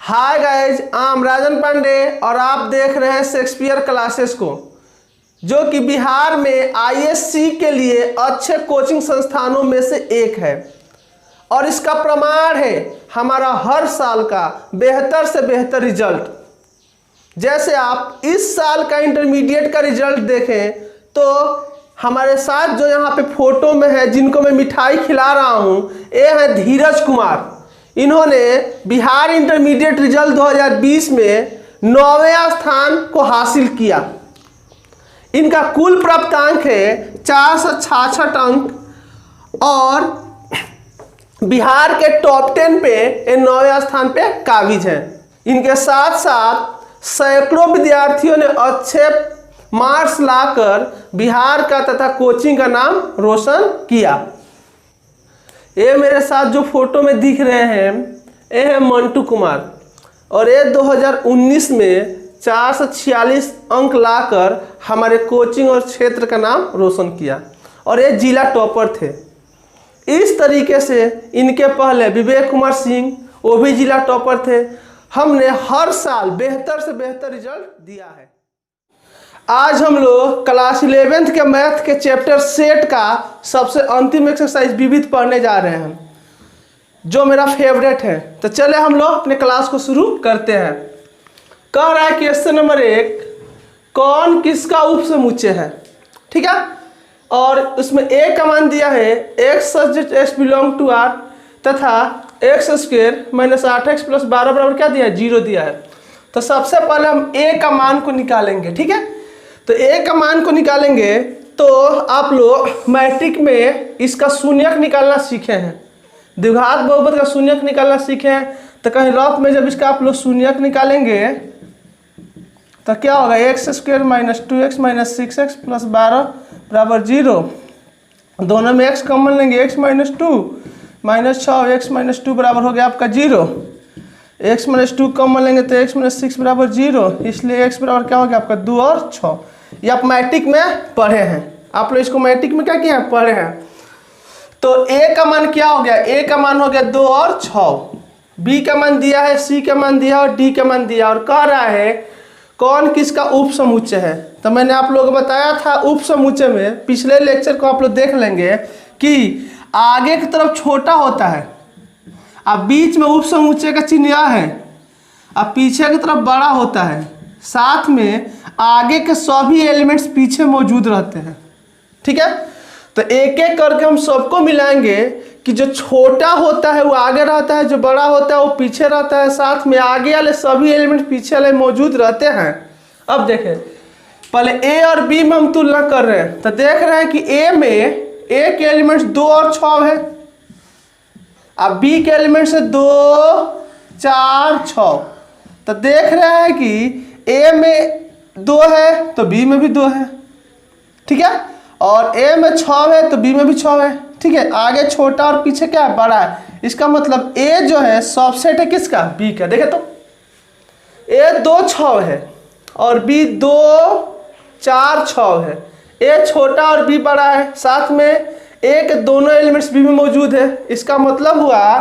Hi guys, I am राजन पांडे और आप देख रहे हैं शेक्सपियर क्लासेस को, जो कि बिहार में आईएससी के लिए अच्छे कोचिंग संस्थानों में से एक है। और इसका प्रमाण है हमारा हर साल का बेहतर से बेहतर रिजल्ट। जैसे आप इस साल का इंटरमीडिएट का रिजल्ट देखें तो हमारे साथ जो यहाँ पे फोटो में है, जिनको मैं मिठाई खिला रहा हूँ, ये है धीरज कुमार। इन्होंने बिहार इंटरमीडिएट रिजल्ट 2020 में 9वें स्थान को हासिल किया। इनका कुल प्राप्तांक है 466 अंक और बिहार के टॉप 10 पे 9वें स्थान पे काबिज हैं। इनके साथ साथ सैकड़ों विद्यार्थियों ने अच्छे मार्क्स लाकर बिहार का तथा कोचिंग का नाम रोशन किया। ये मेरे साथ जो फोटो में दिख रहे हैं, ये है मंटू कुमार और ये 2019 में 446 अंक लाकर हमारे कोचिंग और क्षेत्र का नाम रोशन किया और ये जिला टॉपर थे। इस तरीके से इनके पहले विवेक कुमार सिंह, वो भी जिला टॉपर थे। हमने हर साल बेहतर से बेहतर रिजल्ट दिया है। आज हम लोग क्लास 11th के मैथ के चैप्टर सेट का सबसे अंतिम एक्सरसाइज विविध पढ़ने जा रहे हैं, जो मेरा फेवरेट है। तो चले हम लोग अपने क्लास को शुरू करते हैं। कह रहा है क्वेश्चन नंबर 1, कौन किसका उपसमुच्चय है। ठीक है, और उसमें a का मान दिया है x such x belong to r तथा x square minus 8x plus 12 बराबर क्या दिया है, 0 दिया है। तो सबसे पहले हम a का मान को निकालेंगे। ठीक है, तो a का मान को निकालेंगे तो आप लोग मैट्रिक में इसका शून्यक निकालना सीखे हैं, द्विघात बहुपद का शून्यक निकालना सीखे हैं। तो कहीं रफ में जब इसका आप लोग शून्यक निकालेंगे तो क्या होगा, x square minus 2x minus 6x plus 12 बराबर 0। दोनों में x कॉमन लेंगे, x minus 2 minus 6 x minus 2 बराबर हो गया आपका 0। x माइनस 2 कॉमन लेंगे तो x माइनस 6 बराबर 0, इसलिए x बराबर क्या हो गया आपका 2 और 6। ये आप मैट्रिक में पढ़े हैं, आप लोग इसको मैट्रिक में क्या किया है, पढ़े हैं। तो a का मान क्या हो गया, a का मान हो गया 2 और 6, b का मान दिया है, c का मान दिया और d का मान दिया। और कह रहा है कौन किसका उपसमुच्चय है। तो मैंने आप लोगों को बताया था उपसमुच्चय में, पिछले लेक्चर को आप लोग देख लेंगे कि आगे की तरफ छोटा होता है, अब बीच में उपसमुच्चय का चिन्ह यह है, अब पीछे की तरफ बड़ा होता है, साथ में आगे के सभी एलिमेंट्स पीछे मौजूद रहते हैं। ठीक है, तो एक एक करके हम सबको मिलाएंगे कि जो छोटा होता है वो आगे रहता है, जो बड़ा होता है वो पीछे रहता है, साथ में आगे वाले सभी एलिमेंट पीछे वाले मौजूद रहते हैं। अब देखें, पहले a और b में हम तुलना कर रहे हैं। तो देख रहे हैं कि a में a के एलिमेंट्स 2 और 6 है, अब b के एलिमेंट्स है 2 4 6। तो देख रहे हैं कि a में 2 है तो b में भी 2 है। ठीक है, और a में 6 है तो b में भी 6 है। ठीक है, आगे छोटा और पीछे क्या है, बड़ा है। इसका मतलब a जो है सबसेट है किसका, b का। देखे तो a 2 6 है और b 2 4 6 है। a छोटा और b बड़ा है, साथ में a के दोनों एलिमेंट्स b में मौजूद है। इसका मतलब हुआ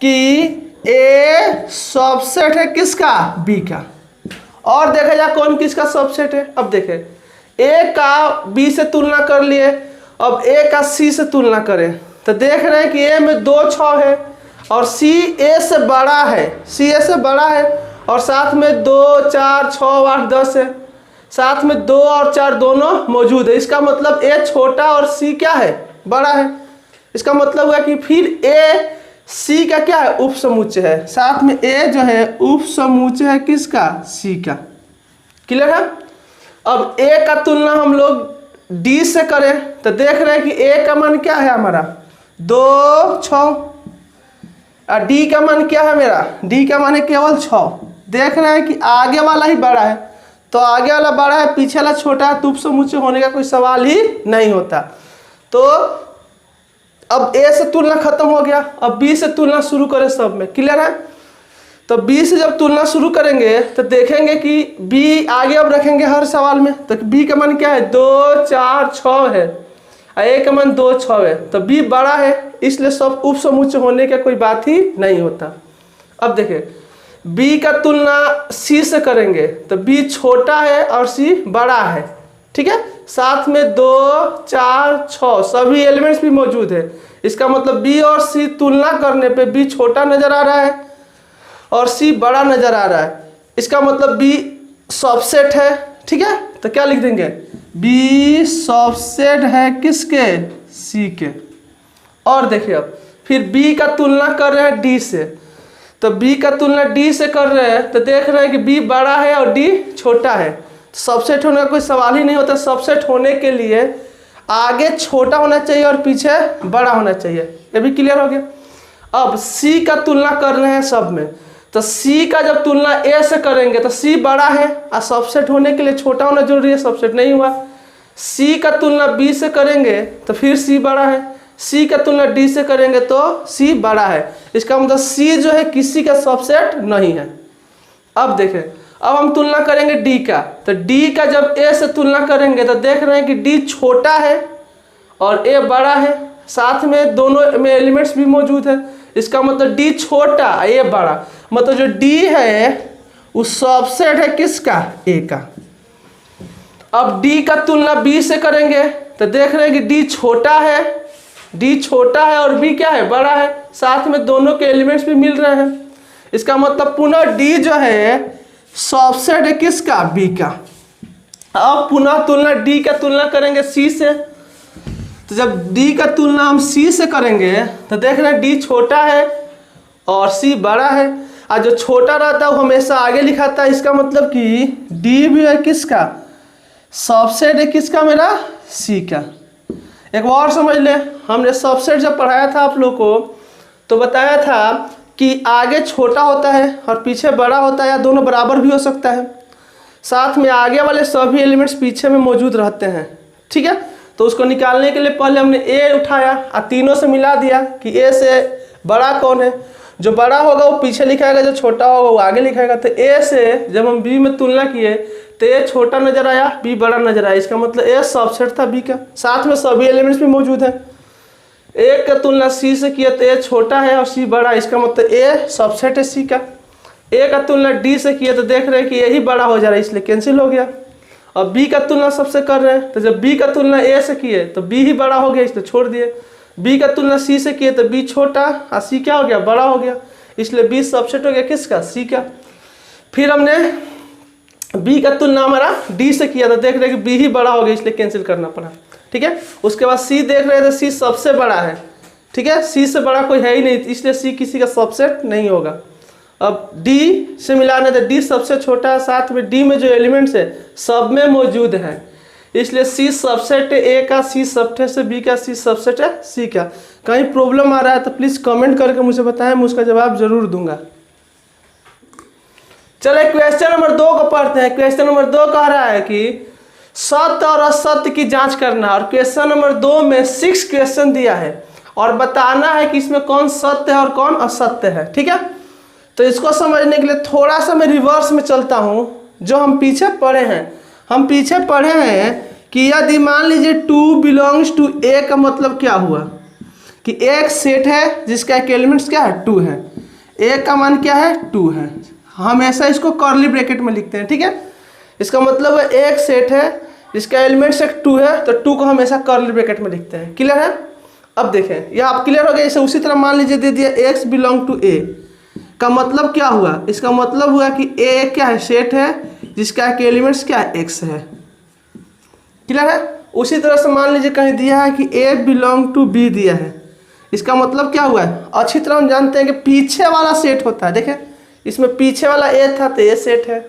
कि a सबसेट है किसका, b का। और देखा जाए कौन किसका सबसेट है। अब देखें, a का b से तुलना कर लिए, अब a का c से तुलना करें तो देख रहे हैं कि a में 2 6 है और c a से बड़ा है, c a से बड़ा है, और साथ में 2 4 6 8 10 है, साथ में 2 और 4 दोनों मौजूद है। इसका मतलब a छोटा और c क्या है, बड़ा है। इसका मतलब हुआ कि फिर a c का क्या है, उपसमुच्चय है। साथ में a जो है उपसमुच्चय है किसका, c का। क्लियर है। अब a का तुलना हम लोग d से करें तो देख रहे हैं कि a का मान क्या है हमारा 2 6 और d का मान क्या है मेरा, d का मान है केवल 6। देख रहे हैं कि आगे वाला ही बड़ा है, तो आगे वाला बड़ा है, पीछे वाला छोटा है, तो उपसमुच्चय होने का कोई सवाल ही नहीं होता। तो अब a से तुलना खत्म हो गया, अब b से तुलना शुरू करें सब में। क्लियर है। तो b से जब तुलना शुरू करेंगे तो देखेंगे कि b आगे अब रखेंगे हर सवाल में, तो b का मान क्या है 2 4 6 है और a का मान 2 6 है, तो b बड़ा है, इसलिए सब उपसमुच्चय होने का कोई बात ही नहीं होता। अब देखें बी का तुलना सी से करेंगे तो बी छोटा है और सी बड़ा है, ठीक है। साथ में 2 4 6 सभी एलिमेंट्स भी मौजूद है। इसका मतलब बी और सी तुलना करने पे बी छोटा नजर आ रहा है और सी बड़ा नजर आ रहा है। इसका मतलब बी सबसेट है, ठीक है। तो क्या लिख देंगे, बी सबसेट है किसके, सी के। और देखिए अब फिर बी का तुलना कर रहे हैं डी से, तो बी का तुलना डी से कर रहे हैं तो देख रहे हैं कि बी बड़ा है और डी छोटा है। सबसेट होने का कोई सवाल ही नहीं होता। सबसेट होने के लिए आगे छोटा होना चाहिए और पीछे बड़ा होना चाहिए। ये भी क्लियर हो गया। अब सी का तुलना कर रहे हैं सब में, तो सी का जब तुलना ए से करेंगे तो सी बड़ा है और सबसेट होने के लिए छोटा होना जरूरी है, सबसेट नहीं हुआ। सी का तुलना बी से करेंगे तो फिर सी बड़ा है, सी का तुलना डी से करेंगे तो सी बड़ा है। इसका मतलब सी जो है किसी का सबसेट नहीं है। अब देखें, अब हम तुलना करेंगे डी का, तो डी का जब ए से तुलना करेंगे तो देख रहे हैं कि डी छोटा है और ए बड़ा है, साथ में दोनों में एलिमेंट्स भी मौजूद है। इसका मतलब डी छोटा ए बड़ा, मतलब जो डी है वो सबसेट है किसका, ए का। अब डी का तुलना बी से करेंगे तो देख रहे हैं कि डी छोटा है, डी छोटा है और बी क्या है, बड़ा है, साथ में दोनों के एलिमेंट्स भी मिल रहे हैं। इसका मतलब पुनः डी जो है सबसेट है किसका, बी का। अब पुनः तुलना डी का तुलना करेंगे सी से, तो जब डी का तुलना हम सी से करेंगे तो देख रहे हैं डी छोटा है और सी बड़ा है, और जो छोटा रहता है वो हमेशा आगे लिखाता है। इसका मतलब कि डी भी है किसका, सबसेट है किसका, मेरा सी का। एक और समझ ले, हमने सबसेट जब पढ़ाया था आप लोग को तो बताया था कि आगे छोटा होता है और पीछे बड़ा होता है, या दोनों बराबर भी हो सकता है। साथ में आगे वाले सभी एलिमेंट्स पीछे में मौजूद रहते हैं, ठीक है। तो उसको निकालने के लिए पहले हमने ए उठाया और तीनों से मिला दिया कि ए से बड़ा कौन है। जो बड़ा होगा वो पीछे लिखाएगा, जो छोटा होगा वो आगे लिखाएगा। तो ए से जब हम बी में तुलना किए तो ए छोटा नजर आया, बी बड़ा नजर आया। इसका मतलब ए सबसेट था बी का, साथ में सभी एलिमेंट्स भी मौजूद हैं। ए का तुलना सी से किया तो ए छोटा है और सी बड़ा, इसका मतलब ए सबसेट है सी का। ए का तुलना डी से किया तो देख रहे हैं कि ए ही बड़ा हो जा रहा है, इसलिए कैंसिल हो गया। अब बी का तुलना सबसे कर रहे हैं, तो जब बी का तुलना ए से किए तो बी ही बड़ा हो गया, इसलिए छोड़ दिए। बी का तुलना सी से किए तो बी छोटा और सी क्या हो गया, बड़ा हो गया, इसलिए बी सबसेट हो गया किसका, सी का। फिर हमने बी का तुलना हमारा डी से किया तो देख रहे हैं कि बी ही बड़ा हो गया, इसलिए कैंसिल करना पड़ा, ठीक है। उसके बाद सी देख रहे थे, सी सबसे बड़ा है, ठीक है, सी से बड़ा कोई है ही नहीं, इसलिए सी किसी का सबसेट नहीं होगा। अब डी से मिलाने तो डी सबसे छोटा है, साथ में डी में जो एलिमेंट्स है सब में मौजूद है, इसलिए सी सबसेट है ए का, सी सबसेट है बी का, सी सबसेट है सी का। कहीं प्रॉब्लम आ रहा है तो प्लीज़ कमेंट करके मुझे बताएं, मैं उसका जवाब जरूर दूंगा। चलिए क्वेश्चन नंबर 2 को पढ़ते हैं। क्वेश्चन नंबर 2 कह रहा है कि सत्य और असत्य की जांच करना, और क्वेश्चन नंबर 2 में 6 क्वेश्चन दिया है और बताना है कि इसमें कौन सत्य है और कौन असत्य है, ठीक है। तो इसको समझने के लिए थोड़ा सा मैं रिवर्स में चलता हूं, जो हम पीछे पढ़े हैं। हम पीछे पढ़े हैं कि यदि मान लीजिए 2 बिलोंग्स टू ए का मतलब क्या हुआ कि एक सेट है जिसका एक एलिमेंट्स क्या है, 2 है, ए का मान क्या है, 2 है। हमेशा इसको कर्ली ब्रैकेट में लिखते हैं, ठीक है। इसका मतलब है एक सेट है जिसका एलिमेंट्स एक 2 है, तो 2 को हमेशा कर्ली ब्रैकेट में लिखते हैं। क्लियर है। अब देखें, यह आप क्लियर हो गया। इसे उसी तरह मान लीजिए दे दिया एक्स बिलोंग टू ए का मतलब क्या हुआ, इसका मतलब हुआ कि ए क्या है, सेट है जिसका एक एलिमेंट्स क्या है, एक्स है। क्लियर है। उसी तरह से मान लीजिए कहीं दिया है कि ए बिलोंग टू बी दिया है, इसका मतलब क्या हुआ है, अच्छी तरह हम जानते हैं कि पीछे वाला सेट होता है। देखें, इसमें पीछे वाला ए था तो ए सेट है,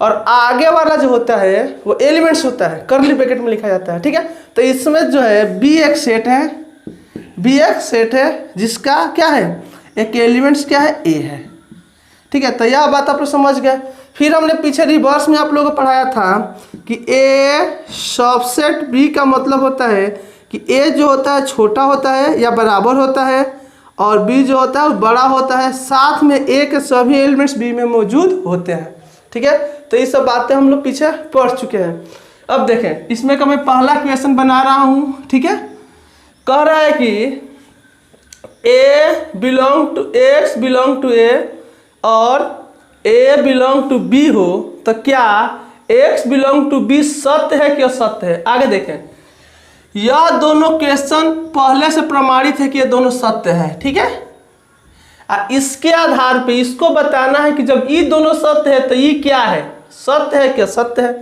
और आगे वाला जो होता है वो एलिमेंट्स होता है, कर्ली ब्रैकेट में लिखा जाता है, ठीक है। तो इसमें जो है बी एक सेट है, बी एक सेट है जिसका क्या है, एक एलिमेंट्स क्या है, ए है, ठीक है। तो यह बात आप लोग समझ गए। फिर हमने पीछे रिवर्स में आप लोगों को पढ़ाया था कि ए सबसेट बी का मतलब होता है कि ए जो होता है छोटा होता है या बराबर होता है, और बी जो होता है वो बड़ा होता है, साथ में ए के सभी एलिमेंट्स बी में मौजूद होते हैं, ठीक है। तो ये सब बातें हम लोग पीछे पढ़ चुके हैं। अब देखें, इसमें का मैं पहला क्वेश्चन बना रहा हूँ, ठीक है। कह रहा है कि A belong to X belong to A और ए बिलोंग टू बी हो तो क्या एक्स बिलोंग टू बी सत्य है कि असत्य है? आगे देखें, यह दोनों क्वेश्चन पहले से प्रमाणित है कि ये दोनों सत्य है, ठीक है। इसके आधार पे इसको बताना है कि जब ये दोनों सत्य है तो ये क्या है, सत्य है कि असत्य है।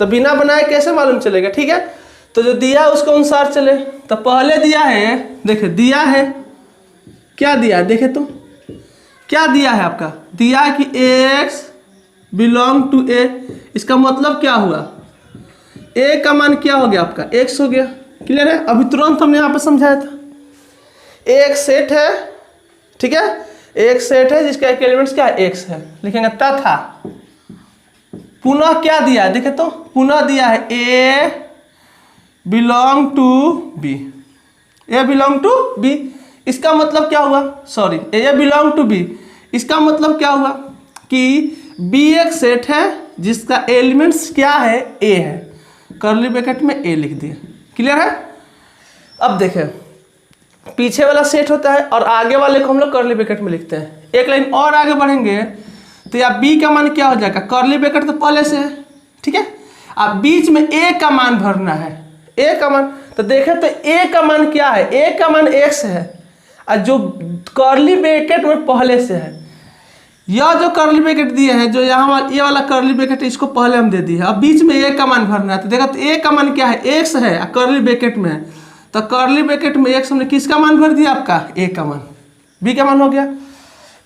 तो बिना बनाए कैसे मालूम चलेगा, ठीक है। तो जो दिया है उसके अनुसार चले। तो पहले दिया है, देखे दिया है, क्या दिया है देखे तो, क्या दिया है आपका, दिया है कि एक्स बिलोंग टू ए। इसका मतलब क्या हुआ, ए का मान क्या हो गया आपका, एक्स हो गया। क्लियर है, अभी तुरंत हमने यहाँ पे समझाया था। एक सेट है, ठीक है, एक सेट है जिसका एक एलिमेंट्स क्या है, एक्स है। लिखेंगे तथा पुनः क्या दिया है देखे तो, पुनः दिया है A belong to B, A belong to B. इसका मतलब क्या हुआ, sorry, A belong to B, इसका मतलब क्या हुआ कि बी एक सेट है जिसका एलिमेंट्स क्या है, ए है। कर्ली ब्रैकेट में ए लिख दिया। क्लियर है। अब देखें, पीछे वाला सेट होता है और आगे वाले को हम लोग कर्ली ब्रैकेट में लिखते हैं। एक लाइन और आगे बढ़ेंगे तो या बी का मान क्या हो जाएगा, कर्ली ब्रैकेट तो पहले से है, ठीक है। अब बीच में ए का मान भरना है, ए का मान। तो देखें तो ए का मान क्या है, ए का मान एक्स है और जो कर्ली ब्रैकेट में पहले से है। यह जो कर्ली ब्रैकेट दिए हैं, जो यहाँ ये वाला कर्ली ब्रैकेट इसको पहले हम दे दिए है। अब बीच में ए का मान भरना है। तो देखा तो ए का मान क्या है, एक्स है, कर्ली ब्रैकेट में है। तो कर्ली ब्रैकेट में एक्स हमने किसका मान भर दिया, आपका ए का मान, बी का मान हो गया।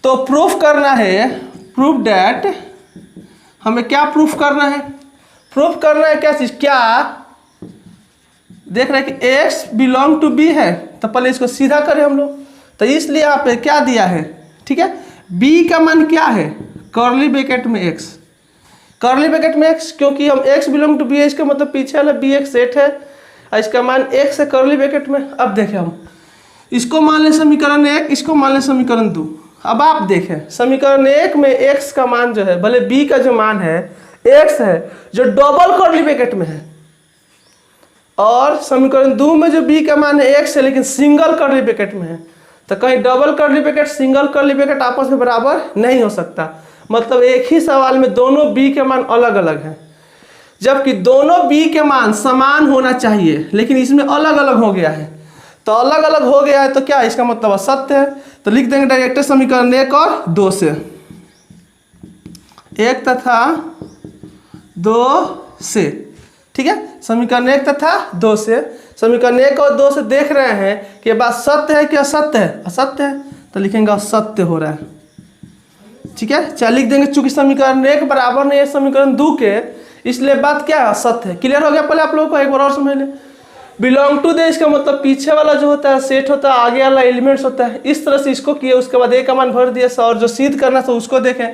तो प्रूफ करना है, प्रूफ डैट, हमें क्या प्रूफ करना है, प्रूफ करना है क्या चीज, क्या देख रहे हैं कि एक्स बिलोंग टू बी है। तो पहले इसको सीधा करें हम लोग। तो इसलिए यहाँ पे क्या दिया है, ठीक है, बी का मान क्या है, कर्ली ब्रैकेट में एक्स, कर्ली ब्रैकेट में एक्स, क्योंकि हम एक्स बिलोंग टू बी है, इसका मतलब पीछे वाला बी एक सेट है और इसका मान एक्स है कर्ली ब्रैकेट में। अब देखें, हम इसको मान लें समीकरण 1, इसको मान लें समीकरण 2। अब आप देखें समीकरण 1 में एक्स का मान जो है, भले बी का जो मान है एक्स है जो डबल कर्ली ब्रैकेट में है, और समीकरण 2 में जो बी का मान है एक्स है लेकिन सिंगल कर्ली ब्रैकेट में है। तो कहीं double curly bracket single curly bracket आपस में बराबर नहीं हो सकता। मतलब एक ही सवाल में दोनों बी के मान अलग अलग हैं, जबकि दोनों बी के मान समान होना चाहिए, लेकिन इसमें अलग अलग हो गया है। तो अलग अलग हो गया है तो क्या, इसका मतलब असत्य है। तो लिख देंगे डायरेक्ट समीकरण 1 और 2 से, 1 तथा 2 से, ठीक है। समीकरण 1 तथा 2 से, समीकरण 1 और 2 से देख रहे हैं कि ये बात सत्य है कि असत्य है, असत्य है। तो लिखेंगे असत्य हो रहा है, ठीक है। चल लिख देंगे, चूंकि समीकरण 1 बराबर नहीं है समीकरण 2 के, इसलिए बात क्या है, असत्य है। क्लियर हो गया। पहले आप लोगों को एक बार और समझ लें, बिलोंग टू दे, इसका मतलब पीछे वाला जो होता है सेट होता है, आगे वाला एलिमेंट्स होता है। इस तरह से इसको किए, उसके बाद ए का मान भर दिया, और जो सिद्ध करना था उसको देखें,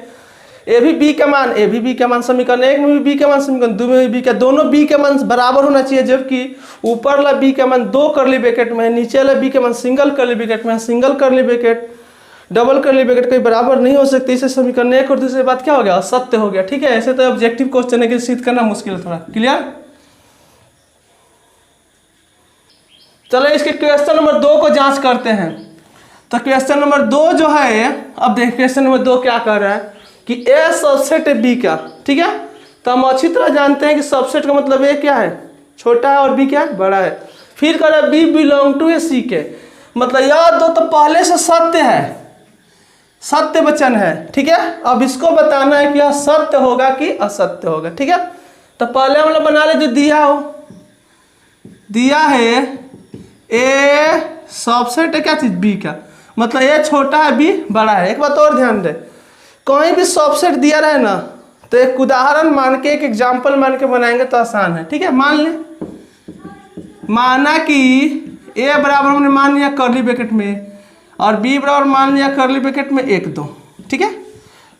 ए भी बी का मान, ए भी बी का मान, समीकरण 1 में भी बी का मान, समीकरण 2 में भी बी का, दोनों बी का मान बराबर होना चाहिए। जबकि ऊपर वाला बी का मान 2 कर्ली ब्रैकेट में है, नीचे वाला बी का मान सिंगल कर्ली ब्रैकेट में है। Single curly bracket double curly bracket कहीं बराबर नहीं हो सकती। इसे समीकरण 1 और दूसरी बात क्या हो गया, असत्य हो गया, ठीक है। ऐसे तो ऑब्जेक्टिव क्वेश्चन है कि सिद्ध करना मुश्किल है थोड़ा। क्लियर। चलो इसके क्वेश्चन नंबर 2 को जांच करते हैं। तो क्वेश्चन नंबर 2 जो है, अब देखिए क्वेश्चन नंबर 2 क्या कह रहा है कि ए सबसेट है बी का, ठीक है। तो हम अच्छी तरह जानते हैं कि सबसेट का मतलब ए क्या है, छोटा है, और बी क्या है, बड़ा है। फिर कह रहा है बी बिलोंग टू ए सी के, मतलब यह दो तो पहले से सत्य है, सत्य वचन है, ठीक है। अब इसको बताना है कि यह सत्य होगा कि असत्य होगा, ठीक है। तो पहले हम लोग बना ले जो दिया हो, दिया है ए सबसेट है क्या चीज, बी का, मतलब ए छोटा है बी बड़ा है। एक बात और ध्यान दे, कोई भी सबसेट दिया रहे ना तो एक उदाहरण मान के, एक एग्जाम्पल मान के बनाएंगे तो आसान है, ठीक है। मान ले, माना कि ए बराबर हमने मान लिया कर्ली ब्रैकेट में, और बी बराबर मान लिया कर्ली ब्रैकेट में 1 2, ठीक है।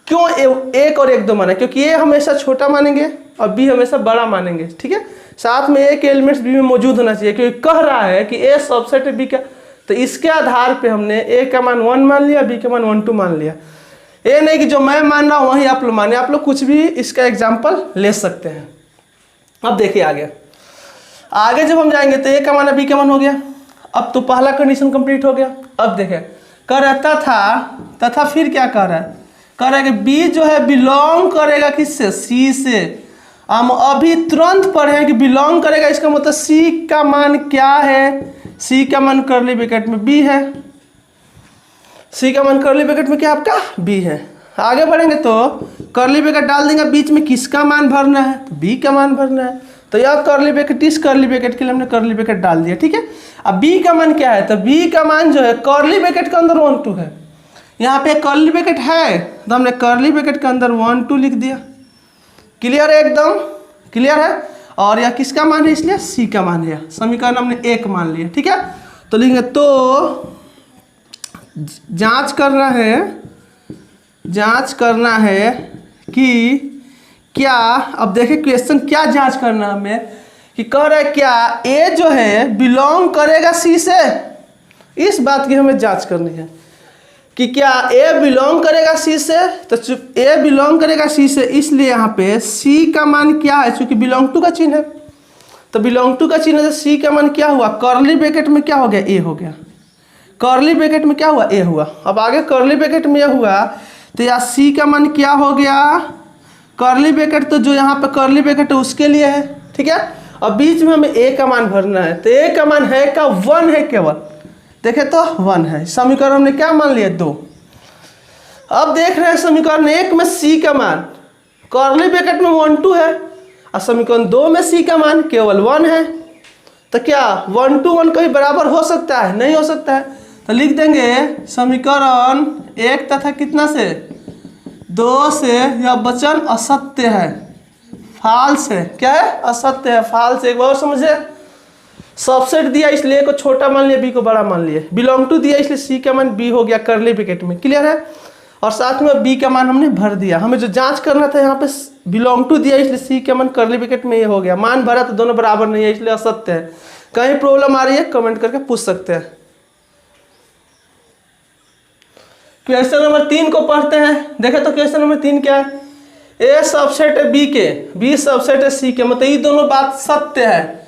क्यों 1 और 1 2 माना, क्योंकि ए हमेशा छोटा मानेंगे और बी हमेशा बड़ा मानेंगे, ठीक है। साथ में एक एलिमेंट्स बी में मौजूद होना चाहिए, क्योंकि कह रहा है कि ए सबसेट है बी का। तो इसके आधार पे हमने ए का मान 1 मान लिया, बी का मान 1 2 मान लिया। ये नहीं कि जो मैं मान रहा हूँ वही आप लोग माने, आप लोग कुछ भी इसका एग्जाम्पल ले सकते हैं। अब देखिए आगे, आगे जब हम जाएंगे तो ए का मान है, बी का मान हो गया। अब तो पहला कंडीशन कंप्लीट हो गया। अब देखें, कह रहा तथा, फिर क्या कह रहा है, कह रहा है कि बी जो है बिलोंग करेगा किससे, सी से। हम अभी तुरंत पढ़े कि बिलोंग करेगा, इसका मतलब सी का मान क्या है, सी का मान कर्ली ब्रैकेट में बी है, सी का मान कर्ली ब्रैकेट में क्या आपका बी है। आगे बढ़ेंगे तो कर्ली ब्रैकेट डाल देंगे, बीच में किसका मान भरना है, तो बी का मान भरना है। तो यह कर्ली ब्रैकेट, इस कर्ली ब्रैकेट के लिए हमने कर्ली ब्रैकेट डाल दिया, ठीक है। अब बी का मान क्या है, तो बी का मान जो है कर्ली ब्रैकेट के अंदर 1 2 है। यहाँ पे कर्ली ब्रैकेट है तो हमने कर्ली ब्रैकेट के अंदर 1 2 लिख दिया। क्लियर है, एकदम क्लियर है। और यह किसका मान है, इसलिए सी का मान है। समीकरण हमने 1 मान लिया, ठीक है। तो लिखेंगे तो जांच करना है कि क्या, अब देखें क्वेश्चन क्या जांच करना है हमें, कि कह रहा है क्या ए जो है बिलोंग करेगा सी से। इस बात की हमें जांच करनी है कि क्या ए बिलोंग करेगा सी से। तो ए बिलोंग करेगा सी से, इसलिए यहाँ पे सी का मान क्या है, चूंकि बिलोंग टू का चिन्ह है, तो बिलोंग टू का चिन्ह है, तो सी का मान क्या हुआ, कर्ली ब्रैकेट में क्या हो गया, ए हो गया। कर्ली ब्रैकेट में क्या हुआ, ए हुआ। अब आगे कर्ली ब्रैकेट में यह हुआ, तो यहाँ सी का मान क्या हो गया, कर्ली ब्रैकेट, तो जो यहाँ पे कर्ली ब्रैकेट है उसके लिए है, ठीक है। अब बीच में हमें ए का मान भरना है, तो ए का मान है का 1 है केवल, देखे तो 1 है। समीकरण हमने क्या मान लिया, 2। अब देख रहे हैं समीकरण 1 में सी का मान कर्ली ब्रैकेट में 1 2 है, और समीकरण 2 में सी का मान केवल 1 है। तो क्या 1 2 1 कभी बराबर हो सकता है, नहीं हो सकता है। तो लिख देंगे समीकरण 1 तथा कितना से 2 से यह वचन असत्य है, फाल्स है। क्या है, असत्य है, फाल्स है। एक बार समझे, सबसेट दिया इसलिए ए को छोटा मान लिया, बी को बड़ा मान लिया। बिलोंग टू दिया इसलिए सी का मान बी हो गया कर्ली ब्रैकेट में, क्लियर है। और साथ में बी का मान हमने भर दिया। हमें जो जांच करना था यहाँ पे बिलोंग टू दिया इसलिए सी का मान कर्ली ब्रैकेट में ये हो गया, मान भरा तो दोनों बराबर नहीं है इसलिए असत्य है। कहीं प्रॉब्लम आ रही है कमेंट करके पूछ सकते हैं। क्वेश्चन नंबर 3 को पढ़ते हैं। देखें तो क्वेश्चन नंबर 3 क्या है, ए सबसेट है बी के, बी सबसेट है सी के, मतलब ये दोनों बात सत्य है।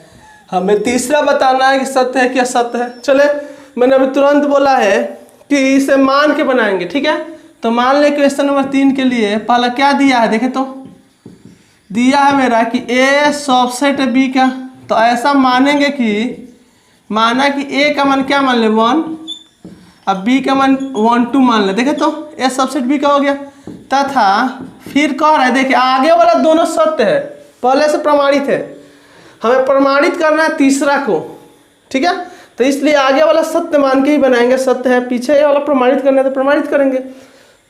हमें तीसरा बताना है कि सत्य है कि असत्य है। चले, मैंने अभी तुरंत बोला है कि इसे मान के बनाएंगे, ठीक है। तो मान ले क्वेश्चन नंबर 3 के लिए पहला क्या दिया है, देखें तो दिया है मेरा कि ए सबसेट है बी का। तो ऐसा मानेंगे कि माना कि ए का मान क्या मान ले 1, अब बी का मान 1 2 मान ले। देखे तो ए सबसेट बी का हो गया, तथा फिर कह रहा है, देखिए आगे वाला दोनों सत्य है, पहले से प्रमाणित है। हमें प्रमाणित करना है तीसरा को, ठीक है। तो इसलिए आगे वाला सत्य मान के ही बनाएंगे, सत्य है। पीछे वाला प्रमाणित करना है तो प्रमाणित करेंगे।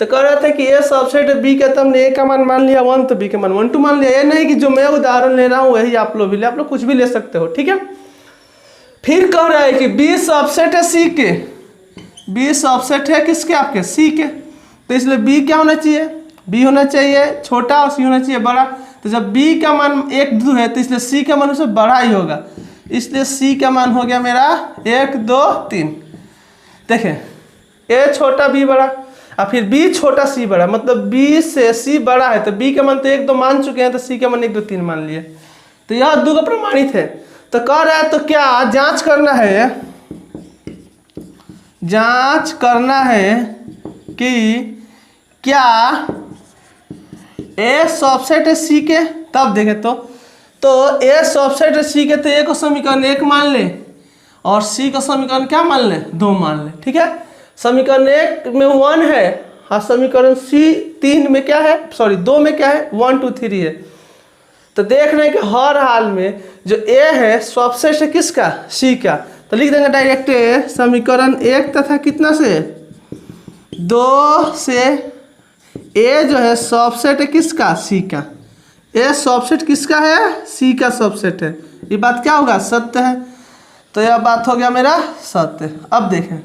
तो कह रहे थे कि ए सबसेट है बी का, तो हमने ए का मान लिया 1, तो बी का मान 1 2 मान लिया। ये नहीं कि जो मैं उदाहरण ले रहा हूँ वही आप लोग भी ले, आप लोग कुछ भी ले सकते हो, ठीक है। फिर कह रहा है कि बी सबसेट है सी के, बी सबसेट है किसके, आपके सी के। तो इसलिए बी क्या होना चाहिए, बी होना चाहिए छोटा और सी होना चाहिए बड़ा। तो जब बी का मान 1 2 है तो इसलिए सी का मान उससे बड़ा ही होगा, इसलिए सी का मान हो गया मेरा 1 2 3। देखें ए छोटा बी बड़ा, और फिर बी छोटा सी बड़ा, मतलब बी से सी बड़ा है। तो बी का मान तो 1 2 मान चुके हैं, तो सी का मान 1 2 3 मान लिए। तो यह 2 का प्रमाणित है। तो कह रहा है तो क्या जांच करना है, जांच करना है कि क्या ए सबसेट है सी के। तब देखें तो ए सबसेट है सी के, तो ए को समीकरण 1 मान ले और सी का समीकरण क्या मान ले, 2 मान ले, ठीक है। समीकरण 1 में 1 है और समीकरण सी 3 में क्या है, सॉरी 2 में क्या है, 1 2 3 है। तो देख रहे हैं कि हर हाल में जो ए है सबसेट है किसका, सी का। तो लिख देंगे डायरेक्ट समीकरण 1 तथा कितना से 2 से ए जो है सबसेट है किसका, सी का। ए सबसेट किसका है, सी का सबसेट है। ये बात क्या होगा, सत्य है। तो यह बात हो गया मेरा सत्य। अब देखें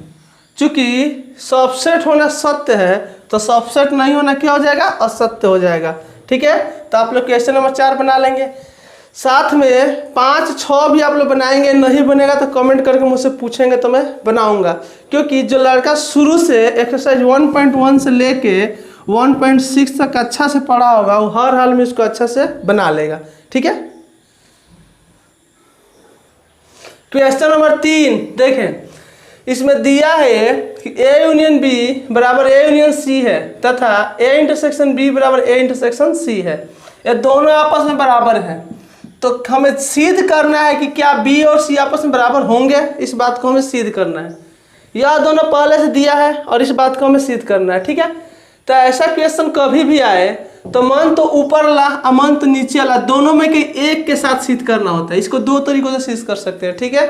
चूंकि सबसेट होना सत्य है तो सबसेट नहीं होना क्या हो जाएगा, असत्य हो जाएगा, ठीक है। तो आप लोग क्वेश्चन नंबर 4 बना लेंगे। साथ में 5 6 भी आप लोग बनाएंगे, नहीं बनेगा तो कमेंट करके मुझसे पूछेंगे तो मैं बनाऊंगा। क्योंकि जो लड़का शुरू से एक्सरसाइज 1.1 से लेके 1.6 तक अच्छा से पढ़ा होगा वो हर हाल में इसको अच्छा से बना लेगा, ठीक है। क्वेश्चन नंबर 3 देखें, इसमें दिया है कि ए यूनियन बी बराबर ए यूनियन सी है तथा ए इंटरसेक्शन बी बराबर ए इंटरसेक्शन सी है। ये दोनों आपस में बराबर हैं, तो हमें सिद्ध करना है कि क्या बी और सी आपस में बराबर होंगे। इस बात को हमें सिद्ध करना है। यह दोनों पहले से दिया है और इस बात को हमें सिद्ध करना है, ठीक है। तो ऐसा क्वेश्चन कभी भी आए तो मन तो ऊपर वाला और मन तो नीचे वाला, दोनों में के एक के साथ सिद्ध करना होता है। इसको दो तरीकों से सिद्ध कर सकते हैं, ठीक है।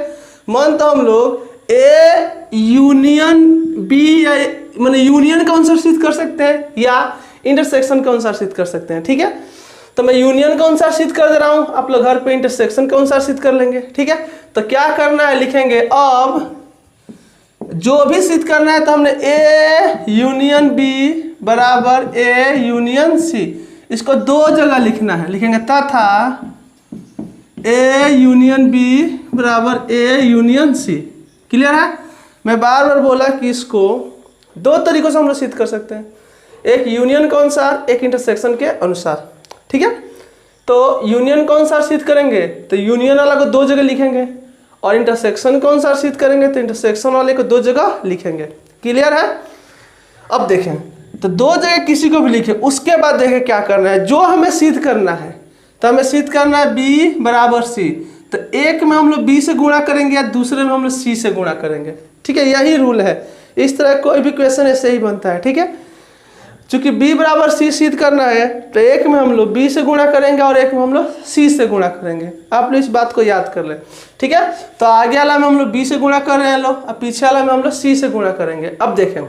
मन तो हम लोग ए यूनियन बी या माने यूनियन के अनुसार सिद्ध कर सकते हैं या इंटरसेक्शन के अनुसार सिद्ध कर सकते हैं, ठीक है। तो मैं यूनियन के अनुसार सिद्ध कर दे रहा हूँ, आप लोग घर पे इंटरसेक्शन के अनुसार सिद्ध कर लेंगे, ठीक है। तो क्या करना है, लिखेंगे अब जो भी सिद्ध करना है तो हमने ए यूनियन बी बराबर ए यूनियन सी, इसको दो जगह लिखना है। लिखेंगे तथा ए यूनियन बी बराबर ए यूनियन सी। क्लियर है। मैं बार बार बोला कि इसको दो तरीकों से हम लोग सिद्ध कर सकते हैं, एक यूनियन के अनुसार एक इंटरसेक्शन के अनुसार, ठीक है। तो यूनियन के अनुसार सिद्ध करेंगे तो यूनियन वाला को दो जगह लिखेंगे और इंटरसेक्शन के अनुसार सिद्ध करेंगे तो इंटरसेक्शन वाले को दो जगह लिखेंगे। क्लियर है। अब देखें तो दो जगह किसी को भी लिखे, उसके बाद देखें क्या करना है। जो हमें सिद्ध करना है तो हमें सिद्ध करना है बी बराबर सी, तो एक में हम लोग बी से गुणा करेंगे या दूसरे में हम लोग सी से गुणा करेंगे, ठीक है। यही रूल है। इस तरह कोई भी क्वेश्चन ऐसे ही बनता है, ठीक है। चूंकि b बराबर सी सिद्ध करना है तो एक में हम लोग b से गुणा करेंगे और एक में हम लोग c से गुणा करेंगे। आप लोग इस बात को याद कर लें, ठीक है। तो आगे वाला में हम लोग b से गुणा कर रहे हैं लोग, और पीछे वाला में हम लोग c से गुणा करेंगे। अब देखें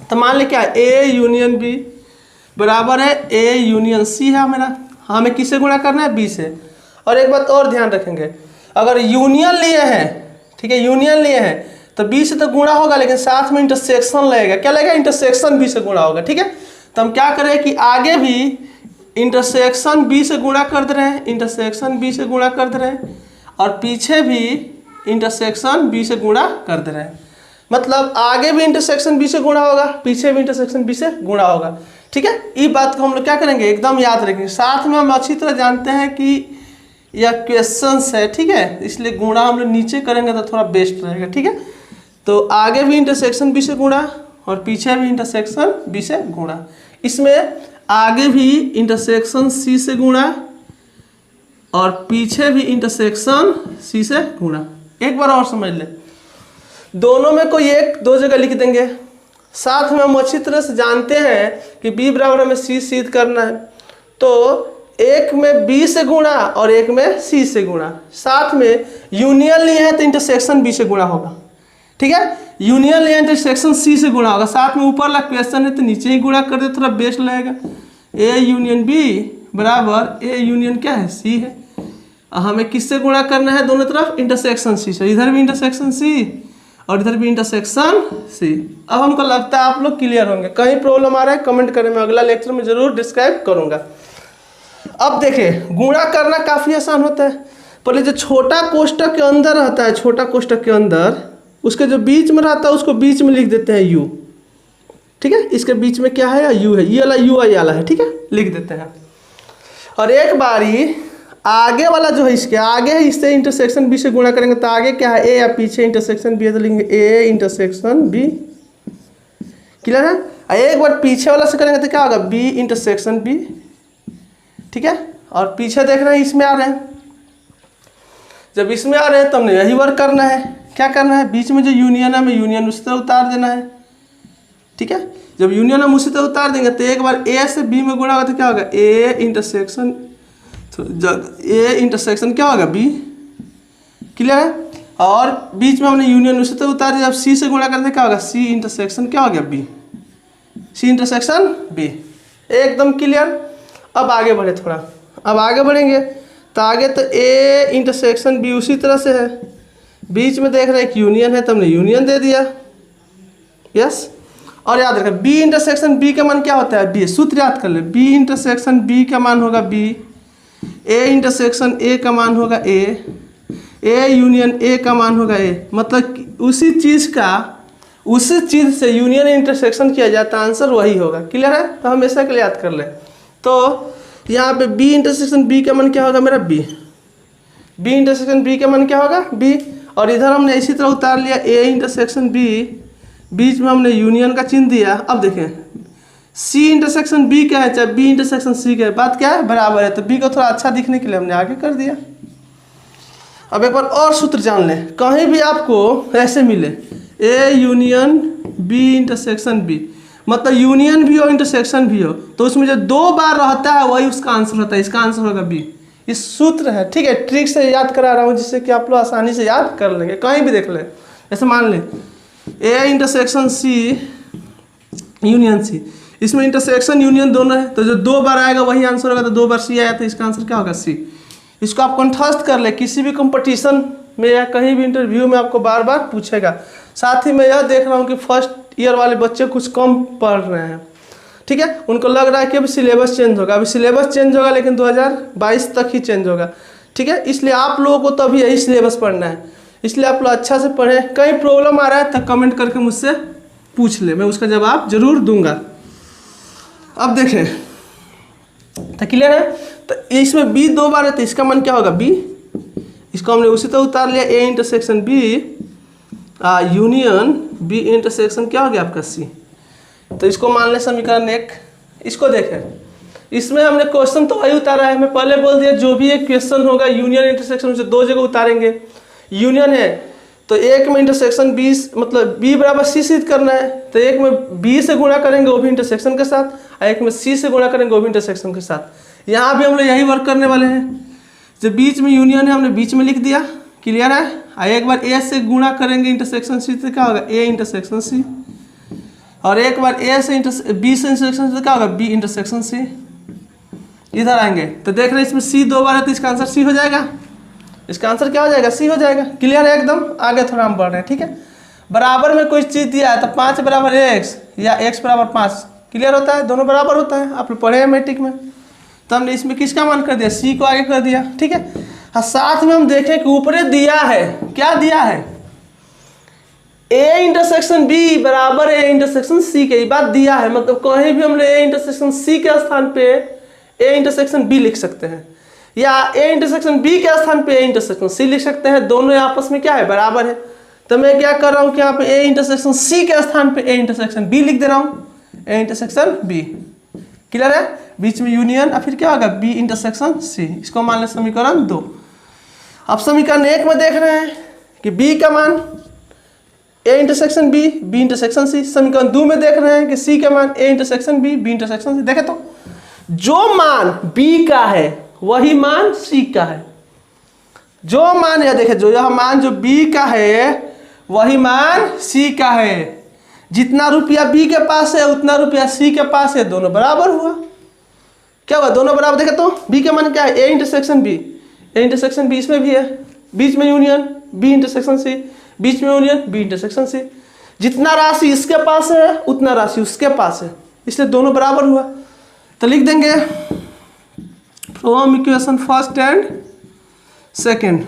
तो मान लें क्या a यूनियन b बराबर है a यूनियन c है मेरा। हमें किससे गुणा करना है, b से। और एक बात और ध्यान रखेंगे, अगर यूनियन लिए हैं, ठीक है, यूनियन लिए हैं तो बी से तो गुणा होगा लेकिन साथ में इंटरसेक्शन लगेगा। क्या लगेगा, इंटरसेक्शन बी से गुणा होगा, ठीक है। तो हम क्या करें कि आगे भी इंटरसेक्शन बी से गुणा कर दे रहे हैं, इंटरसेक्शन बी से गुणा कर दे रहे हैं, और पीछे भी इंटरसेक्शन बी से गुणा कर दे रहे हैं। मतलब आगे भी इंटरसेक्शन बी से गुणा होगा, पीछे भी इंटरसेक्शन बी से गुणा होगा, ठीक है। ये बात को हम लोग क्या करेंगे, एकदम याद रखेंगे। साथ में हम अच्छी तरह जानते हैं कि यह क्वेश्चंस है, ठीक है, इसलिए गुणा हम लोग नीचे करेंगे तो थोड़ा बेस्ट रहेगा, ठीक है। तो आगे भी इंटरसेक्शन बी से गुणा और पीछे भी इंटरसेक्शन बी से गुणा। इसमें आगे भी इंटरसेक्शन सी से गुणा और पीछे भी इंटरसेक्शन सी से गुणा। एक बार और समझ ले, दोनों में कोई एक दो जगह लिख देंगे। साथ में हम अच्छी तरह से जानते हैं कि b बराबर हमें c सिद्ध करना है, तो एक में b से गुणा और एक में c से गुणा। साथ में यूनियन लिए हैं तो इंटरसेक्शन b से गुणा होगा, ठीक है। यूनियन लिए इंटरसेक्शन सी से गुणा होगा। साथ में ऊपर वाला क्वेश्चन है तो नीचे ही गुणा कर दे, थोड़ा बेस्ट लगेगा। ए यूनियन बी बराबर ए यूनियन क्या है, सी है। हमें किससे गुणा करना है, दोनों तरफ इंटरसेक्शन सी से। इधर भी इंटरसेक्शन सी और इधर भी इंटरसेक्शन सी। अब हमको लगता है आप लोग क्लियर होंगे। कहीं प्रॉब्लम आ रहा है कमेंट करें, मैं अगला लेक्चर में जरूर डिस्क्राइब करूंगा। अब देखें गुणा करना काफ़ी आसान होता है। पहले जो छोटा कोष्टक के अंदर रहता है, छोटा कोष्टक के अंदर उसके जो बीच में रहता है उसको बीच में लिख देते हैं u, ठीक है। इसके बीच में क्या है, u है, ये वाला u आई वाला है, ठीक है, लिख देते हैं। और एक बारी आगे वाला जो है इसके आगे है, इससे इंटरसेक्शन b से गुणा करेंगे तो आगे क्या है, a या पीछे इंटरसेक्शन b है तो लिखेंगे a इंटरसेक्शन b। क्लियर है। एक बार पीछे वाला से करेंगे तो क्या होगा, b इंटरसेक्शन b, ठीक है। और पीछे देख रहे हैं इसमें आ रहे हैं, जब इसमें आ रहे हैं तो हमने यही वर्क करना है। क्या करना है, बीच में जो यूनियन है हमें यूनियन उसी तरह उतार देना है, ठीक है। जब यूनियन हम उसी तरह उतार देंगे तो एक बार a से b में गुणा होगा तो क्या होगा, a इंटरसेक्शन क्या होगा b। क्लियर है। और बीच में हमने यूनियन उसी तरह उतार दिया, जब c से गुणा करते क्या होगा, c इंटरसेक्शन क्या हो गया b, c इंटरसेक्शन b। एकदम क्लियर। अब आगे बढ़े थोड़ा, अब आगे बढ़ेंगे तो आगे तो a इंटरसेक्शन b उसी तरह से है। बीच में देख रहे हैं एक यूनियन है तो हमने यूनियन दे दिया, यस। और याद रखें b इंटरसेक्शन b का मान क्या होता है, b। सूत्र याद कर ले, b इंटरसेक्शन b का मान होगा b, a इंटरसेक्शन a का मान होगा a, a यूनियन a का मान होगा a। मतलब उसी चीज़ से यूनियन इंटरसेक्शन किया जाता है, आंसर वही होगा। क्लियर है। तो हमेशा के लिए याद कर ले। तो यहाँ पे b इंटरसेक्शन b का मान क्या होगा मेरा b, b इंटरसेक्शन b का मान क्या होगा b। और इधर हमने इसी तरह उतार लिया ए इंटरसेक्शन बी, बीच में हमने यूनियन का चिन्ह दिया। अब देखें सी इंटरसेक्शन बी क्या है चाहे बी इंटरसेक्शन सी क्या है, बात क्या है बराबर है, तो बी को थोड़ा अच्छा दिखने के लिए हमने आगे कर दिया। अब एक बार और सूत्र जान लें, कहीं भी आपको ऐसे मिले A union B intersection B, मतलब यूनियन भी हो इंटरसेक्शन भी हो, तो उसमें जो 2 बार रहता है वही उसका आंसर होता है, इसका आंसर होगा बी। इस सूत्र है, ठीक है, ट्रिक से याद करा रहा हूँ जिससे कि आप लोग आसानी से याद कर लेंगे, कहीं भी देख लें। ऐसे मान लें A intersection C union C, इसमें इंटरसेक्शन यूनियन दोनों है, तो जो 2 बार आएगा वही आंसर होगा, तो 2 बार सी आया तो इसका आंसर क्या होगा सी। इसको आप कंठस्थ कर ले, किसी भी कंपटीशन में या कहीं भी इंटरव्यू में आपको बार बार पूछेगा। साथ ही मैं यह देख रहा हूँ कि फर्स्ट ईयर वाले बच्चे कुछ कम पढ़ रहे हैं, ठीक है, उनको लग रहा है कि अभी सिलेबस चेंज होगा, अभी सिलेबस चेंज होगा लेकिन 2022 तक ही चेंज होगा, ठीक है, इसलिए आप लोगों को तो अभी यही सिलेबस पढ़ना है, इसलिए आप लोग अच्छा से पढ़ें। कहीं प्रॉब्लम आ रहा है तो कमेंट करके मुझसे पूछ ले, मैं उसका जवाब जरूर दूंगा। अब देखें तो क्लियर है, तो इसमें बी 2 बार है तो इसका मान क्या होगा बी, इसको हमने उसी तरह उतार लिया A intersection B union B intersection क्या हो गया आपका सी। तो इसको मान लें समीकरण 1। इसको देखें, इसमें हमने क्वेश्चन तो वही उतारा है, मैं पहले बोल दिया जो भी एक क्वेश्चन होगा यूनियन इंटरसेक्शन उसे 2 जगह उतारेंगे। यूनियन है तो एक में इंटरसेक्शन बी मतलब बी बराबर सी सिद्ध करना है, तो एक में बी से गुणा करेंगे वो भी इंटरसेक्शन के साथ, और एक में सी से गुणा करेंगे वो भी इंटरसेक्शन के साथ। यहाँ भी हम लोग यही वर्क करने वाले हैं, जो बीच में यूनियन है हमने बीच में लिख दिया, क्लियर है। और एक बार ए से गुणा करेंगे इंटरसेक्शन सी तो क्या होगा ए इंटरसेक्शन सी, और एक बार ए से बी से इंटरसेक्शन सी तो क्या होगा बी इंटरसेक्शन सी। इधर आएंगे तो देख रहे हैं इसमें सी 2 बार है तो इसका आंसर सी हो जाएगा, इसका आंसर क्या हो जाएगा सी हो जाएगा, क्लियर है एकदम। आगे थोड़ा हम बढ़ रहे हैं, ठीक है। बराबर में कोई चीज़ दिया है तो 5 बराबर x या x बराबर 5 क्लियर होता है, दोनों बराबर होता है, आप लोग पढ़े हैं मैट्रिक में। तो हमने इसमें किसका मान कर दिया सी को आगे कर दिया, ठीक है। और साथ में हम देखें कि ऊपरे दिया है, क्या दिया है ए इंटरसेक्शन बी बराबर ए इंटरसेक्शन सी के, ये बात दिया है, मतलब कहीं भी हम लोग ए इंटरसेक्शन सी के स्थान पे ए इंटरसेक्शन बी लिख सकते हैं, या ए इंटरसेक्शन बी के स्थान पे ए इंटरसेक्शन सी लिख सकते हैं, दोनों आपस में क्या है बराबर है। तो मैं क्या कर रहा हूँ कि यहाँ पे ए इंटरसेक्शन सी के स्थान पे ए इंटरसेक्शन बी लिख दे रहा हूँ, ए इंटरसेक्शन बी, क्लियर है। बीच में यूनियन और फिर क्या होगा बी इंटरसेक्शन सी, इसको मान लें समीकरण 2। अब समीकरण 1 में देख रहे हैं कि बी का मान A intersection B B intersection C, समीकरण 2 में देख रहे हैं कि सी का मान A intersection B B intersection C. देखे तो जो मान बी का है वही मान सी का है, जो मान है देखे जो यह मान जो बी का है वही मान सी का है, जितना रुपया बी के पास है उतना रुपया सी के पास है, दोनों बराबर हुआ। क्या हुआ दोनों बराबर, देखे तो बी का मान क्या है A intersection B, A intersection B इसमें भी है, बीच में यूनियन बी इंटरसेक्शन सी, बीच में यूनियन बी इंटरसेक्शन सी, जितना राशि इसके पास है उतना राशि उसके पास है, इसलिए दोनों बराबर हुआ। तो लिख देंगे from equation first and second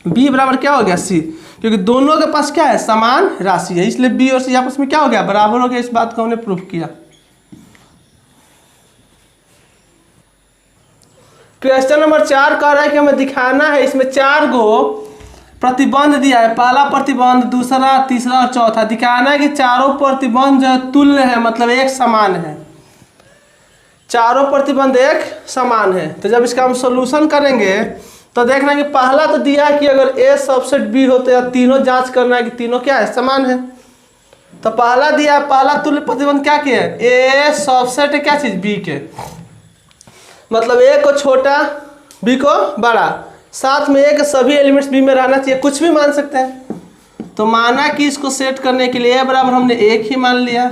B बराबर क्या हो गया सी, क्योंकि दोनों के पास क्या है समान राशि है, इसलिए बी और सी आपस में क्या हो गया बराबर हो गया। इस बात को हमने प्रूफ किया। क्वेश्चन नंबर 4 कह रहा है कि हमें दिखाना है, इसमें 4 गो प्रतिबंध दिया है, पहला प्रतिबंध दूसरा तीसरा और चौथा, दिखाना है कि चारों प्रतिबंध जो है तुल्य है, मतलब एक समान है, चारों प्रतिबंध एक समान है। तो जब इसका हम सॉल्यूशन करेंगे तो देख रहे हैं कि पहला तो दिया है कि अगर ए सबसेट बी हो तो या तीनों जांच करना है कि तीनों क्या है समान है। तो पहला दिया है, पहला तुल्य प्रतिबंध क्या किया है ए सबसेट है क्या चीज बी के, मतलब ए को छोटा बी को बड़ा, साथ में ए के सभी एलिमेंट्स बी में रहना चाहिए, कुछ भी मान सकते हैं। तो माना कि इसको सेट करने के लिए ए बराबर हमने 1 ही मान लिया,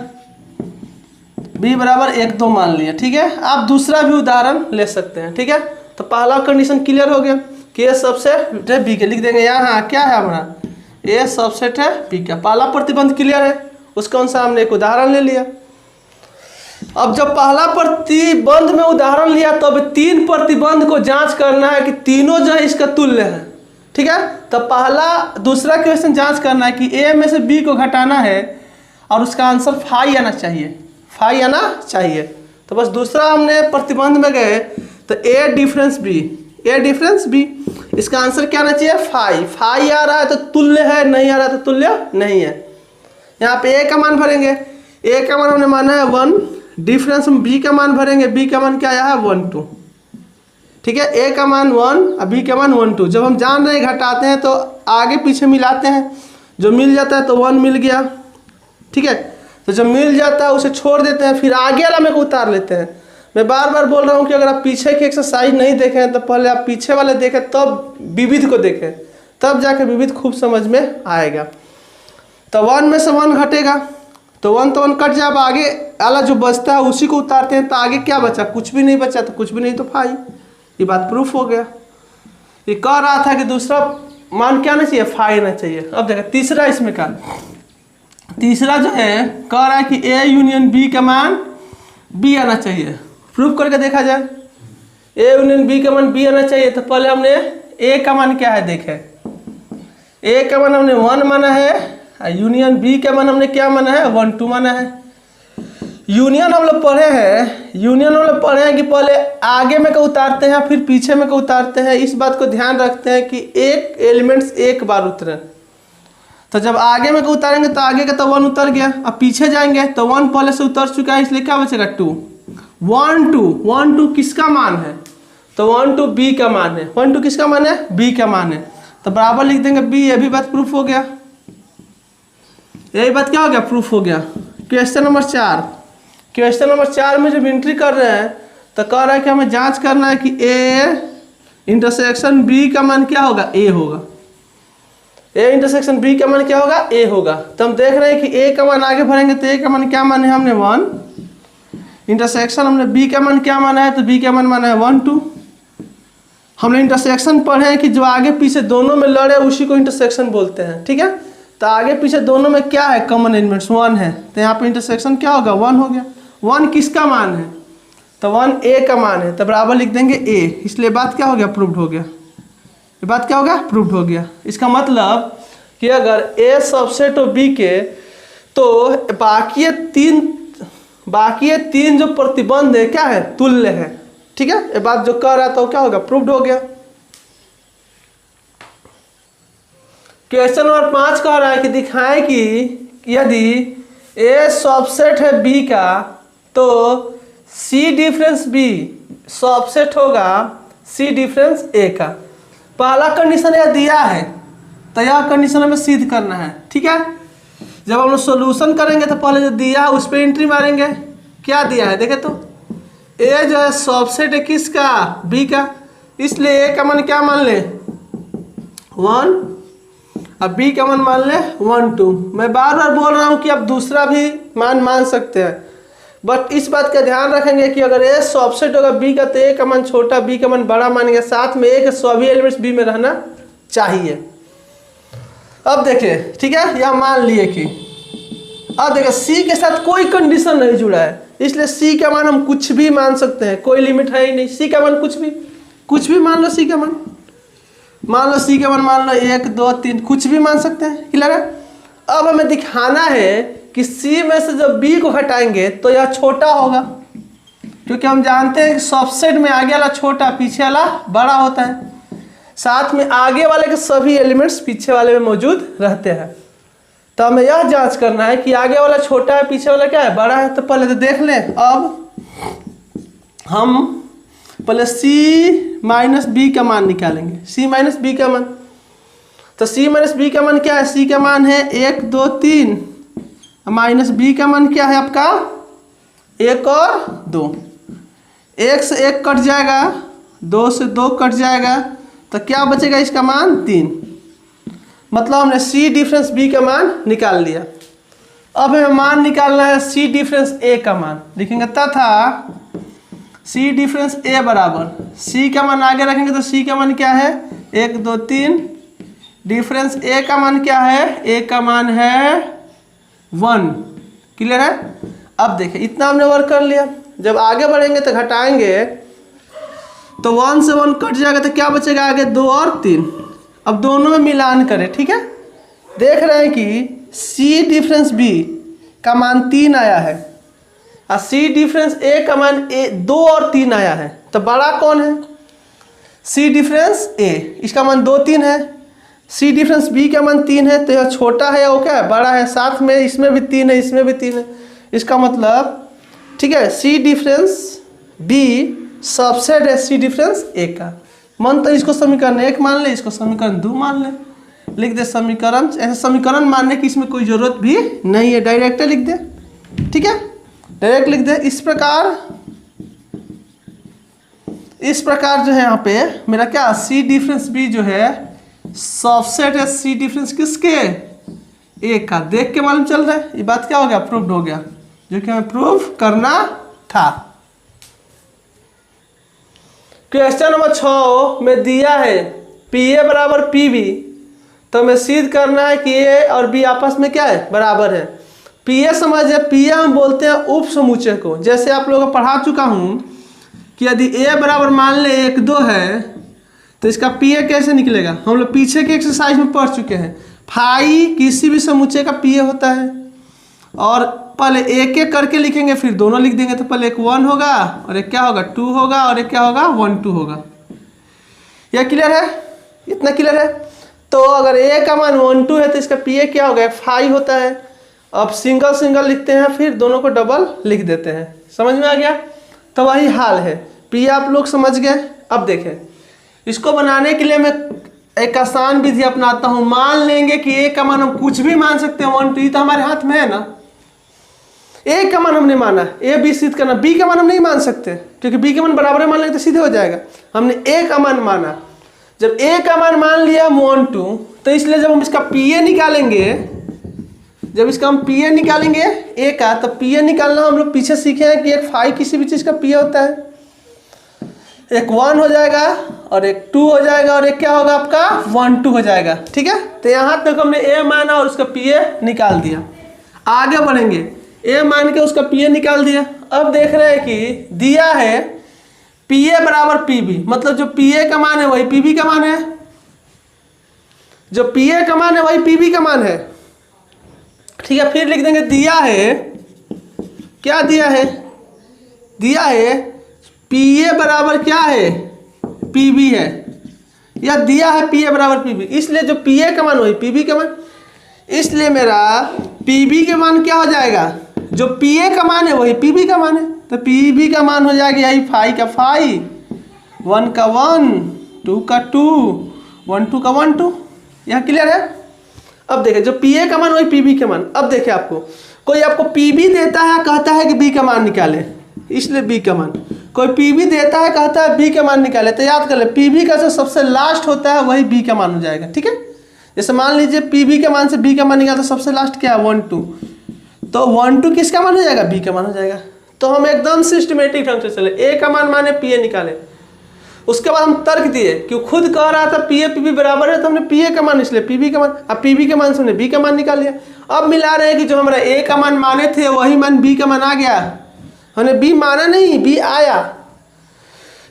बी बराबर 1 2 मान लिया, ठीक है। आप दूसरा भी उदाहरण ले सकते हैं, ठीक है। तो पहला कंडीशन क्लियर हो गया कि ए सबसेट है बी के, लिख देंगे यहाँ क्या है हमारा ए सबसेट है बी का, पहला प्रतिबंध क्लियर है, उसका अनुसार हमने एक उदाहरण ले लिया। अब जब पहला प्रतिबंध में उदाहरण लिया तो अब 3 प्रतिबंध को जांच करना है कि तीनों जो है इसका तुल्य है, ठीक है। तो पहला दूसरा क्वेश्चन जांच करना है कि ए में से बी को घटाना है और उसका आंसर फाई आना चाहिए, फाई आना चाहिए। तो बस दूसरा हमने प्रतिबंध में गए तो ए डिफरेंस बी, ए डिफरेंस बी। इसका आंसर क्या आना चाहिए? फाई। फाई आ रहा है तो तुल्य है, नहीं आ रहा है तो तुल्य नहीं है। यहाँ पे ए का मान भरेंगे, ए का मान हमने माना है 1, डिफरेंस हम बी का मान भरेंगे, बी का मान क्या आया है 1 2। ठीक है, ए का मान 1 और बी का मान 1 2। जब हम जान रहे हैं घटाते हैं तो आगे पीछे मिलाते हैं, जो मिल जाता है तो 1 मिल गया। ठीक है, तो जब मिल जाता है उसे छोड़ देते हैं, फिर आगे वाला में को उतार लेते हैं। मैं बार बार बोल रहा हूँ कि अगर आप पीछे की एक्सरसाइज नहीं देखें तो पहले आप पीछे वाले देखें, तब विविध को देखें, तब जाके विविध खूब समझ में आएगा। तो 1 में से 1 घटेगा तो 1 तो 1 कट जाए, अब आगे वाला जो बचता है उसी को उतारते हैं, तो आगे क्या बचा? कुछ भी नहीं बचा, तो कुछ भी नहीं तो फाई। ये बात प्रूफ हो गया। ये कह रहा था कि दूसरा मान क्या आना चाहिए? फाई आना चाहिए। अब देखा तीसरा, इसमें का तीसरा जो है कह रहा है कि ए यूनियन बी का मान बी आना चाहिए। प्रूफ करके देखा जाए। ए यूनियन बी का मान बी आना चाहिए, तो पहले हमने ए का मान क्या है देखे। ए का मान हमने 1 माना है, यूनियन बी का मान हमने क्या माना है? 1 2 माना है। यूनियन हम लोग पढ़े हैं, यूनियन हम लोग पढ़े हैं कि पहले आगे में को उतारते हैं फिर पीछे में को उतारते हैं। इस बात को ध्यान रखते हैं कि एक एलिमेंट्स एक बार उतरे। तो जब आगे में को उतारेंगे तो आगे का तो 1 उतर गया, अब पीछे जाएंगे तो 1 पहले से उतर चुका है, इसलिए क्या बचेगा? 2 1 2 1 2 किसका मान है? तो 1 2 बी का मान है। 1 2 किसका मान है? बी का मान है, तो बराबर लिख देंगे बी। ये भी बात प्रूफ हो गया। यही बात क्या हो गया? प्रूफ हो गया। क्वेश्चन नंबर 4, क्वेश्चन नंबर 4 में जब एंट्री कर रहे हैं तो कह रहा है कि हमें जांच करना है कि ए इंटरसेक्शन बी का मान क्या होगा? ए होगा। ए इंटरसेक्शन बी का मान क्या होगा? ए होगा। तो हम देख रहे हैं कि ए का मान आगे भरेंगे तो ए का मान क्या मान है? हमने 1। इंटरसेक्शन हमने बी का मान क्या माना है? तो बी का मान माना है 1 2। हमने इंटरसेक्शन पढ़े हैं कि जो आगे पीछे दोनों में लड़े उसी को इंटरसेक्शन बोलते हैं। ठीक है, तो आगे पीछे दोनों में क्या है? कॉमन एलिमेंट्स 1 है, तो यहाँ पे इंटरसेक्शन क्या होगा? 1 हो गया। 1 किसका मान है? तो 1 ए का मान है, तो बराबर लिख देंगे ए। इसलिए बात क्या हो गया? प्रूव्ड हो गया। ये बात क्या हो गया? प्रूव्ड हो गया। इसका मतलब कि अगर ए सबसेट हो बी के, तो बाकी ये तीन जो प्रतिबंध है क्या है? तुल्य है। ठीक है, ये बात जो कह रहा था वो क्या होगा? प्रूव्ड हो गया। क्वेश्चन नंबर 5 कह रहा है कि दिखाएं कि यदि ए सबसेट है बी का तो सी डिफरेंस बी सबसेट होगा सी डिफरेंस ए का। पहला कंडीशन यह दिया है, तो यह कंडीशन हमें सिद्ध करना है। ठीक है, जब हम लोग सोल्यूशन करेंगे तो पहले जो दिया है उस पर एंट्री मारेंगे। क्या दिया है देखे तो, ए जो है सबसेट है किसका? बी का। इसलिए ए का मान क्या मान ले? 1, अब बी का मान ले 1 2। मैं बार बार बोल रहा हूँ कि आप दूसरा भी मान सकते हैं, बट इस बात का ध्यान रखेंगे कि अगर ए सबसेट होगा बी का तो ए का मान छोटा, बी का मान बड़ा मानेंगे। साथ में ए के सभी एलिमेंट्स बी में रहना चाहिए। अब देखिए, ठीक है, यह मान लिए कि अब देखिए सी के साथ कोई कंडीशन नहीं जुड़ा है, इसलिए सी का मान हम कुछ भी मान सकते हैं, कोई लिमिट है ही नहीं। सी का मान कुछ भी मान लो। सी का मान लो, सी का मान लो 1 2 3, कुछ भी मान सकते हैं। क्लियर है? अब हमें दिखाना है कि सी में से जब बी को हटाएंगे तो यह छोटा होगा, क्योंकि हम जानते हैं कि सबसेट में आगे वाला छोटा पीछे वाला बड़ा होता है। साथ में आगे वाले के सभी एलिमेंट्स पीछे वाले में मौजूद रहते हैं। तो हमें यह जांच करना है कि आगे वाला छोटा है पीछे वाला क्या है? बड़ा है। तो पहले तो देख लें। अब हम पहले c माइनस बी का मान निकालेंगे। c माइनस बी का मान, तो c माइनस बी का मान क्या है? c का मान है 1 2 3, माइनस बी का मान क्या है आपका? 1 और 2। 1 से 1 कट जाएगा, 2 से 2 कट जाएगा, तो क्या बचेगा? इसका मान 3। मतलब हमने c डिफरेंस b का मान निकाल लिया। अब हमें मान निकालना है c डिफरेंस a का मान। लिखेंगे तथा c डिफरेंस a बराबर, c का मान आगे रखेंगे तो c का मान क्या है? 1 2 3। डिफरेंस a का मान क्या है? a का मान है 1। क्लियर है? अब देखिए इतना हमने वर्क कर लिया। जब आगे बढ़ेंगे तो घटाएंगे तो 1 से 1 कट जाएगा, तो क्या बचेगा आगे? 2 और 3। अब दोनों में मिलान करें। ठीक है, देख रहे हैं कि c डिफरेंस b का मान 3 आया है और c डिफरेंस a का मान 2 और 3 आया है। तो बड़ा कौन है? सी डिफरेंस ए, इसका मान 2 3 है। सी डिफरेंस बी का मान 3 है, तो यह छोटा है और क्या है, बड़ा है। साथ में इसमें भी 3 है, इसमें भी 3 है। इसका मतलब ठीक है, सी डिफरेंस बी सबसेट है सी डिफरेंस ए का। मन तो इसको समीकरण 1 मान ले, इसको समीकरण 2 मान ले, लिख दे समीकरण। ऐसे समीकरण मानने की इसमें कोई जरूरत भी नहीं है, डायरेक्ट लिख दे। ठीक है, डायरेक्ट लिख दे। इस प्रकार जो है यहाँ पे मेरा क्या, सी डिफरेंस बी जो है सबसेट है सी डिफरेंस किसके, ए का। देख के मालूम चल रहा है, ये बात क्या हो गया, प्रूव्ड हो गया, जो कि हमें प्रूव करना था। क्वेश्चन नंबर 6 में दिया है पी ए बराबर पी बी, तो हमें सिद्ध करना है कि ए और बी आपस में क्या है, बराबर है। पी ए समझे, पी ए हम बोलते हैं उप समुच्चय को। जैसे आप लोगों को पढ़ा चुका हूं कि यदि ए बराबर मान ले 1 2 है, तो इसका पी ए कैसे निकलेगा, हम लोग पीछे के एक्सरसाइज में पढ़ चुके हैं। फाई किसी भी समुच्चय का पी ए होता है, और पहले एक एक करके लिखेंगे, फिर दोनों लिख देंगे। तो पहले एक 1 होगा और एक क्या होगा 2 होगा और एक क्या होगा 1 2 होगा। यह क्लियर है, इतना क्लियर है। तो अगर ए का मान 1 2 है तो इसका पी ए क्या होगा, 5 होता है। अब सिंगल सिंगल लिखते हैं, फिर दोनों को डबल लिख देते हैं। समझ में आ गया, तो वही हाल है। पी आप लोग समझ गए। अब देखें, इसको बनाने के लिए मैं एक आसान विधि अपनाता हूं। मान लेंगे कि ए का मान हम कुछ भी मान सकते हैं, 1 2, तो हमारे हाथ में है ना। ए का मान हमने माना, ए बी सिद्ध करना। बी का मान हम नहीं मान सकते, क्योंकि बी का मान बराबर मान लेंगे तो सीधे हो जाएगा। हमने ए का मान माना। जब ए का मान मान लिया 1 2, तो इसलिए जब हम इसका पी ए निकालेंगे, जब इसका हम पी ए निकालेंगे ए का, तो पी ए निकालना हम लोग पीछे सीखे हैं कि एक 5 किसी भी चीज का पी ए होता है। एक 1 हो जाएगा और एक 2 हो जाएगा और एक क्या होगा आपका 1 2 हो जाएगा। ठीक है, तो यहां तक हमने ए माना और उसका पी ए निकाल दिया। आगे बढ़ेंगे, ए मान के उसका पी ए निकाल दिया। अब देख रहे हैं कि दिया है पी ए बराबर पी बी, मतलब जो पी ए का मान है वही पी बी का मान है, जो पी ए का मान है वही पी बी का मान है। ठीक है, फिर लिख देंगे दिया है, क्या दिया है, दिया है पी ए बराबर क्या है, पी बी है, या दिया है पी ए बराबर पी बी। इसलिए जो पी ए का मान वही पी बी का मान, इसलिए मेरा पी बी के मान क्या हो जाएगा, जो पी ए का मान है वही पी बी का मान है। तो पी बी का मान हो जाएगा यही 5 का 5, 1 का 1, 2 का 2, 1 2 का 1 2। यहाँ क्लियर है। अब देखिए, जो पी ए का मान वही पी बी का मान। अब देखिए, आपको कोई आपको पी बी देता है, कहता है कि बी का मान निकाले, इसलिए बी का मान। कोई पी बी देता है, कहता है बी का मान निकाले, तो याद कर ले पी बी का जो सबसे लास्ट होता है वही बी का मान हो जाएगा। ठीक है, जैसे मान लीजिए पी बी के मान से बी का मान निकाला, तो सबसे लास्ट क्या है 1 2, तो 1 2 किसका मान हो जाएगा, बी का मान हो जाएगा। तो हम एकदम सिस्टमेटिक ढंग से चले, ए का मान माने पी ए निकाले। उसके बाद हम तर्क दिए कि खुद कह रहा था पी ए पी बी बराबर है, तो हमने पी ए का मान इसलिए पी बी का मान, अब पी बी के मान से हमने बी का मान निकाल लिया। अब मिला रहे हैं कि जो हमारा ए का मान माने थे वही मान बी का मान आ गया। हमने बी माना नहीं, बी आया।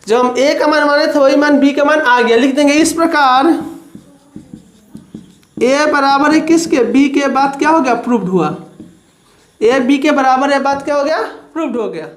जब हम ए का मान माने थे वही मान बी का मान आ गया। लिख देंगे इस प्रकार, ए बराबर है किसके, बी के, बात क्या हो गया, प्रूव्ड हुआ। ए बी के बराबर है, बात क्या हो गया, प्रूव्ड हो गया।